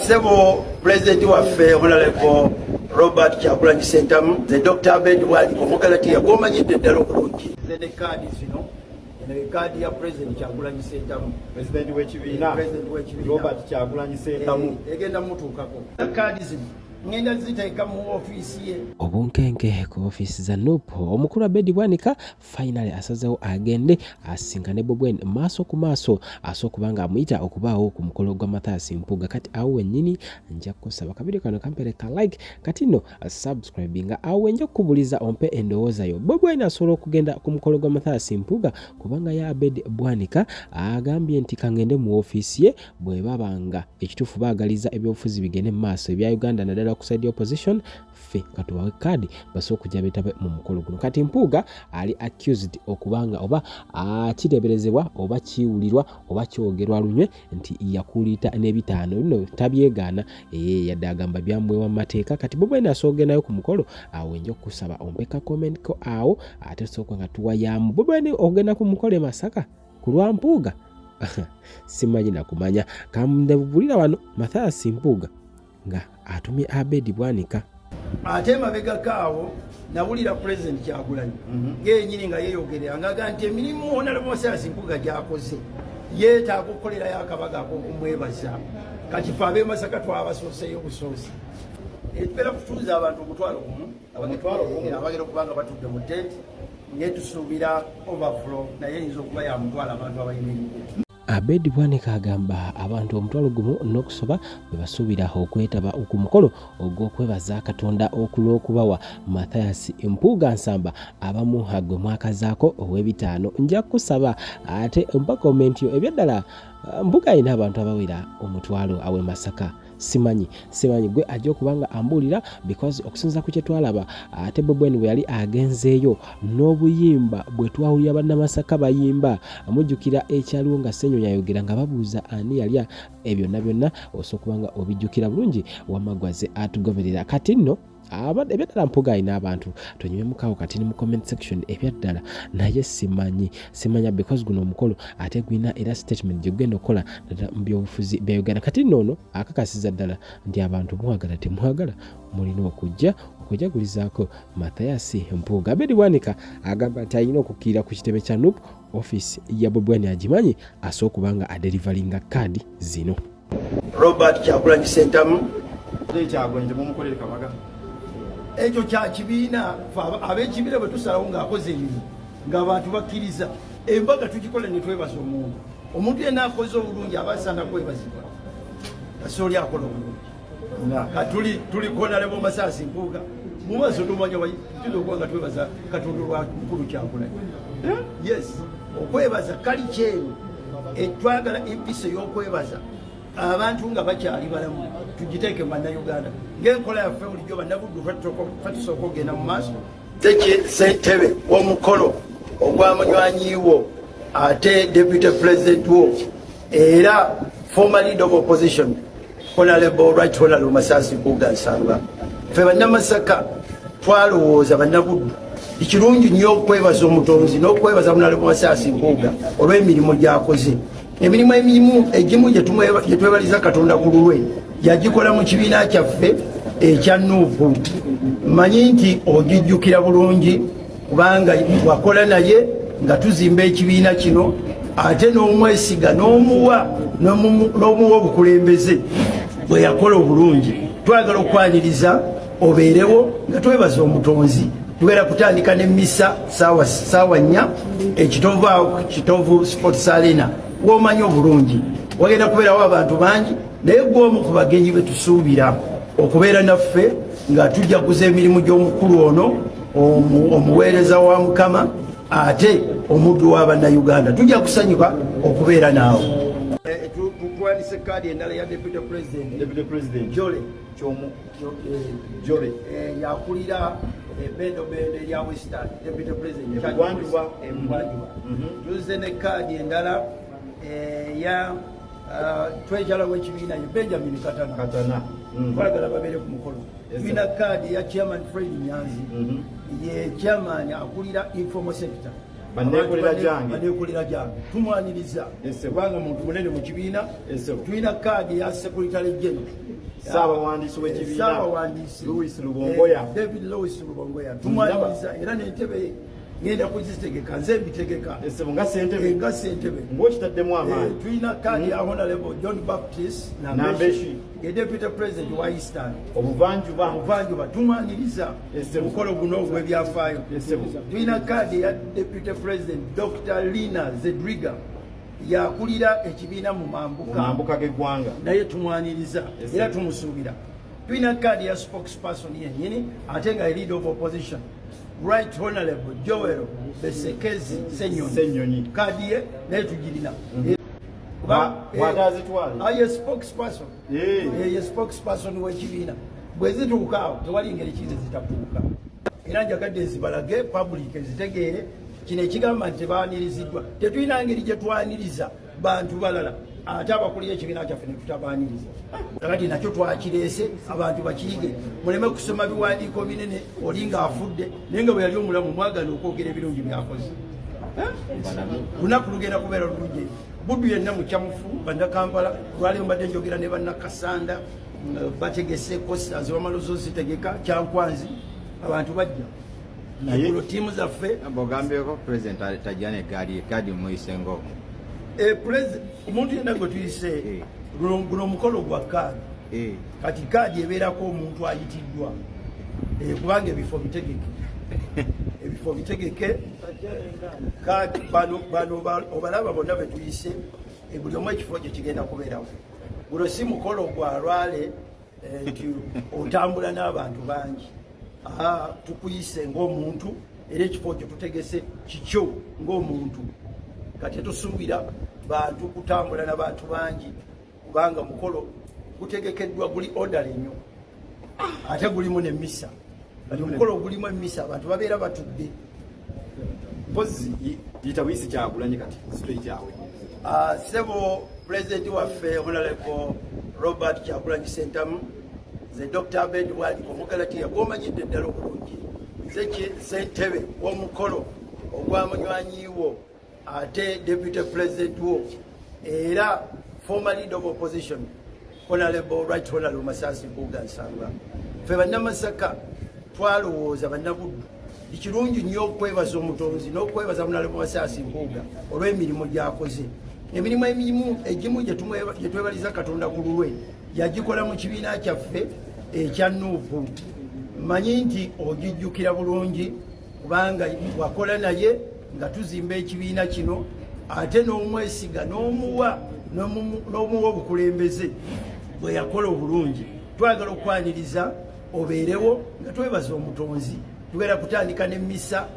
Sebo President waffe Honorable Robert Kyagulanyi Ssentamu, the Dr. Abed Bwanika omukalati yagomanyidde ddala obulungi. Zene kaadi zino, eno kaadi ya President Kyagulanyi Ssentamu. President w'ekibiina Robert Kyagulanyi Ssentamu. Egenda mutuukako. Kaadi zino ngenda ziteeka mu ofiisi ye. Obunkenke ku ofiisi za NUP omukulu Abed Bwanika finally asazeewo agende asinkane Bobi Wine maaso ku maaso asokubanga amuyita okubaawo ku mukolo gwa Mathias Mpuuga. Kati awo wennyini nja kusaba kabiri kano kampereka like kati no subscribinga awo nja kubuliza ompe endowooza yo. Bobi Wine asobola okugenda ku mukolo gwa Mathias Mpuuga kubanga ya Abed Bwanika agambye nti kangende mu ofiisi ye bwe babanga ekituufu baagaliza ebyobufuzi bigende mu maaso ebya Uganda naddala ku side opposition fe katuwawe kadi basobola okujja beetabe mu mukolo guno. Kati Mpuuga ali accused okubanga oba kireberezebwa oba kiwulirwa oba kyogerwa lunywe nti yakuliita n'ebitaano bino tabyegaana yadde agamba byamwewa mu mateeka. Kati Bobi Wine asobola nayo ku mukolo awo nja okusaba ompeka comment ko awo ate sooka nga tuwayamu Bobi Wine ogenda ku mukolo e Masaka ku lwa Mpuuga simanyi nakumanya kamundebulira wano Mathias Mpuuga nga atumye Abed Bwanika. Ate mabega kaawo nawulira President Kyagulanyi ng'ennyini nga yeeyogerera ng'agamba nti emirimu Honorable Mathias Mpuuga gy'akoze yeetaaga okukolerayo akabaga ak'okumwebaza. Kati ffe ab'e Masaka twabasooseyo busoosi. Tubeera kutuuza abantu omutwalo gumu abagenda okuba nga batudde mu tenti naye tusuubira overflow naye eyinza okuba yamutwala abantu abalina emirimu. Abed Bwanika agamba abantu omutwalo gumu n'okusoba bwe basuubira okwetaba ku mukolo ogw'okwebaza Katonda okulw'okubawa Mathias Mpuuga nsamba abamu agwe mwakazaako ow'ebitaano. Nja kusaba ate mpa komenti yo ebyaddala Mpuuga alina abantu abawera omutwalo aw'e Masaka. Simanyi gwe ajja okubanga ambuulira because okusinza ku kye twalaba ate Bobi Wine bwe yali agenzeeyo n'obuyimba bwe twawulira bannamasaka bayimba amujjukira ekyaliwo nga Ssenyonya ayogera nga babuuza ani yali ebyo byonna osobola kubanga obijjukira bulungi Wamagwaze atugoberera. Kati nno ebyaddala Mpuuga alina abantu tonyume mukawo kati ni mu comment section ebyaddala naye simanya because guno omukolo ate gwina era statement gyogenda okukola mu byobufuzi bya Uganda. Kati noono akakasiza ddala nti abantu mwagala temwagala mulina okujagulizaako Mathias Mpuuga. Abed Bwanika agamba nti alina okukkirira ku kitebe kya NUP office ya Bobi Wine agimanyi asobola okubanga adelivalinga kaadi zino. Robert Kyagulanyi Ssentamu Kyagulanyi temumukolere kabaga ekyo kya kibiina ab'ekibiina bwe tusalawo ng'akoze emirimu ng'abantu bakkiriza embaga tukikola ne twebaza omuntu yenna akoze obulungi aba asaana kwebazibwa asooli akola obulungi. Tuli Honorable Mathias Mpuuga mu maaso tumanya tulina okuba nga twebaza Katonda olwa mukulu Kyagulanyi. Yes, okwebaza kali kyeru twagala empisa y'okwebaza abantu nga bakyali balamu tugiteeke mu bannayuganda ng'enkola yaffe bulijjo bannabuddu fatusooka okugenda mu maaso. Ssentebe w'omukolo ogwamunywanyiiwo ate Deputy President wo era former leader of opposition Honorable Right Honorable Mathias Mpuuga nsamba. Ffe bannamasaka twalowooza bannabuddu ekirungi nnyo okwebaza omutonzi n'okwebaza Honorable Mathias Mpuuga olw'emirimu gy'akoze. Emirimu egimu gye twebaliza Katonda ku lulwe yagikola mu kibiina kyaffe ekya NUP. Mmanyi nti ogijjukira bulungi kubanga wakola naye nga tuzimba ekibiina kino ate n'omwesiga n'omuwa obukulembeze bwe yakola obulungi. Twagala okwaniriza obeerewo nga twebaza omutonzi. Tugenda kutandika n'emmisa saawa 4 ekitovu Sports Arena w'omanyi obulungi. Wagenda kubeerawo abantu bangi naye gw'omu ku bagenyi be tusuubira okubeera naffe nga tujjaguza emirimu gy'omukulu ono omuweereza wa Mukama ate omuddu wa bannayuganda. Tujja kusanyuka okubeera naawe. Tukwandise kaadi endala ya Deputy President Jole yakulira Bendo ya Western Deputy President Chagwanduwa tuze ne kaadi endala ya Treasurer w'ekibiina Benjamin Katana twagala babeere ku mukolo. Tulina kaadi ya Chairman Fred Nyanzi ye chairman akulira informal sector banekolera jange tumwaniriza kubanga muntu munene mu kibiina tulina kaadi ya secretary general Ssaabawandiisi w'ekibiina Louis Lubongoya David Louis Lubongoya tumwaniriza era n'entebe ngenda kuzitegeka nze mbitegeka nga ssentebe ng'okitaddemu amaanyi tulina kaadi ya Honorable John Baptist Nambeshi Deputy President wa Eastern obuvanjuba tumwaniriza omukolo guno ogw'ebyafaayo tulina kaadi ya Deputy President Dr. Lina Zedriga yakulira ekibiina mu mambuka g'eggwanga naye tumwaniriza era tumusuubira tulina kaadi ya spokesperson yennyini ate nga leader of opposition Right Honorable Joel Besekezi Senyonyi kaadi ye naye tugirina ye spokesperson w'ekibiina bwe zituukaawo tewali ngeri kize zitatuuka era njagadde nzibalage public ezitegeere kino ekigamba nti tebaaniriziddwa tetulina ngeri gye twaniriza bantu balala ate abakulira ekibiina kyaffe ne tutabaaniriza kakati nakyo twakireese abantu bakiyige muleme kusoma biwandiiko binene oli ng'afudde naye nga bwe yali omulamu mwagana okwogera ebirungi byakoze lunaku lugenda kubeera lulungi buddu yenna mukyamufu bannakampala lwalimu mbadde njogera ne bannakasanda bategese costas wamalozo zitegeka kyankwanzi abantu bajja naye tiimu zaffe bogambyeko president tajjana egaadi muyisengo omuntu yenna gwe tuyise guno omukolo gwa kaadi kati kaadi ebeerako omuntu ayitiddwa kubanga ebifo bitegeke kaadi bano obalaba bonna betuyise buli omu ekifo kye kigenda kubeerawo guno si mukolo gwa lwale nti otambula n'abantu bangi tukuyise ng'omuntu era ekifo kye tutegese kikyo ng'omuntu kati tusuubira bantu kutambula n'abantu bangi kubanga mukolo gutegekeddwa guli odala ennyo ate gulimu n'emmisa kati omukolo gulimu emmisa abantu babeera batudde mpozi yita buyisi Kyagulanyi kati straight awe sebo president waffe Honorable Robert Kyagulanyi Ssentamu ze Dr. Abed Wali omugalati yagomanyidde ddala obulungi nze ssentebe w'omukolo ogw'amunywanyiwo ate deputy president wo era former leader of opposition Honorable Right Honorable Masasi Mpuuga Nsamba ffe bannamasaka twalowooza bannabuddu ikirungi nnyo okwebaza omutonzi n'okwebaza Honorable Masasi Mpuuga olw'emirimu gy'akoze emirimu egimu gye twebaliza Katonda ku lulwe yagikola mu kibiina kyaffe ekya Nuupu mmanyi nti ogijjukira bulungi kubanga wakola naye nga tuzimba ekibiina kino ate n'omwesiga n'omuwa obukulembeze bwe yakola obulungi twagala okwaniriza obeerewo nga twebaza omutonzi tugenda kutandika n'emmisa